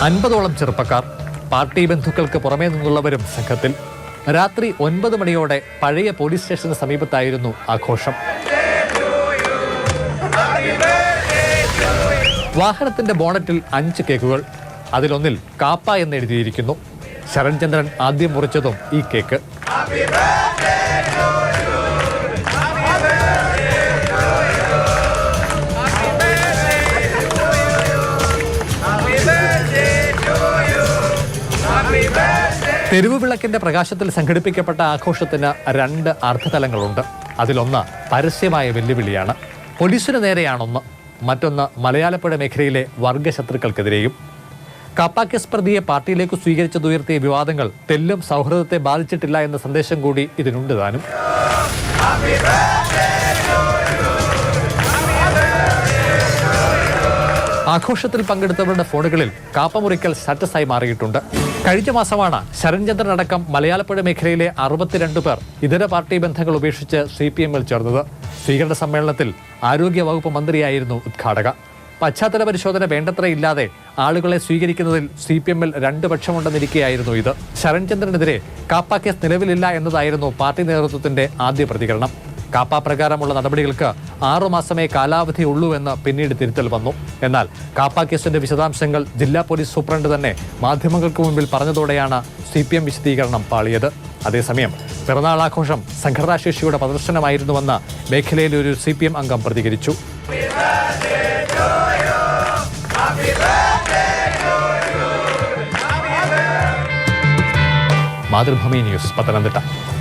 50ഓളം ചെറുപ്പക്കാർ, പാർട്ടി ബന്ധുക്കൾക്ക് പുറമേ നിന്നുള്ളവരും സംഘത്തിൽ. രാത്രി 9 മണിയോടെ പഴയ പോലീസ് സ്റ്റേഷന് സമീപത്തായിരുന്നു ആഘോഷം. വാഹനത്തിന്റെ ബോണറ്റിൽ 5 കേക്കുകൾ. അതിലൊന്നിൽ കാപ്പ എന്ന് എഴുതിയിരിക്കുന്നു. ശരൺചന്ദ്രൻ ആദ്യം മുറിച്ചതും ഈ കേക്ക്. തെരുവ് വിളക്കിന്റെ പ്രകാശത്തിൽ സംഘടിപ്പിക്കപ്പെട്ട ആഘോഷത്തിന് 2 അർത്ഥതലങ്ങളുണ്ട്. അതിലൊന്ന് പരസ്യമായ വെല്ലുവിളിയാണ്. പോലീസിന് നേരെയാണൊന്ന്, മറ്റൊന്ന് മലയാലപ്പുഴ മേഖലയിലെ വർഗശത്രുക്കൾക്കെതിരെയും. കാപ്പ കേസ് പ്രതിയെ പാർട്ടിയിലേക്ക് സ്വീകരിച്ചതുയർത്തിയ വിവാദങ്ങൾ തെല്ലും സൗഹൃദത്തെ ബാധിച്ചിട്ടില്ല എന്ന സന്ദേശം കൂടി ഇതിനുണ്ട് താനും. ആഘോഷത്തിൽ പങ്കെടുത്തവരുടെ ഫോണുകളിൽ കാപ്പമുറിക്കൽ സ്റ്റാറ്റസായി മാറിയിട്ടുണ്ട്. കഴിഞ്ഞ മാസമാണ് ശരൺചന്ദ്രൻ അടക്കം മലയാലപ്പുഴ മേഖലയിലെ 62 പേർ ഇതര പാർട്ടി ബന്ധങ്ങൾ ഉപേക്ഷിച്ച് CPM-ൽ ചേർന്നത്. സ്വീകരണ സമ്മേളനത്തിൽ ആരോഗ്യവകുപ്പ് മന്ത്രിയായിരുന്നു ഉദ്ഘാടക. പശ്ചാത്തല പരിശോധന വേണ്ടത്ര ഇല്ലാതെ ആളുകളെ സ്വീകരിക്കുന്നതിൽ CPM-ൽ 2 പക്ഷമുണ്ടെന്നിരിക്കെയായിരുന്നു ഇത്. ശരൺചന്ദ്രനെതിരെ കാപ്പ കേസ് നിലവിലില്ല എന്നതായിരുന്നു പാർട്ടി നേതൃത്വത്തിന്റെ ആദ്യ പ്രതികരണം. കാപ്പ പ്രകാരമുള്ള നടപടികൾക്ക് 6 മാസമേ കാലാവധി ഉള്ളൂ എന്ന് പിന്നീട് തിരുത്തൽ വന്നു. എന്നാൽ കാപ്പ കേസിന്റെ വിശദാംശങ്ങൾ ജില്ലാ പോലീസ് സൂപ്രണ്ട് തന്നെ മാധ്യമങ്ങൾക്ക് മുൻപിൽ പറഞ്ഞതോടെയാണ് CPM വിശദീകരണം പാളിയത്. അതേസമയം പിറന്നാൾ ആഘോഷം സംഘടനാശേഷിയുടെ പ്രദർശനമായിരുന്നുവെന്ന് മേഖലയിലെ ഒരു CPM അംഗം പ്രതികരിച്ചു. മാതൃഭൂമി ന്യൂസ്, പത്തനംതിട്ട.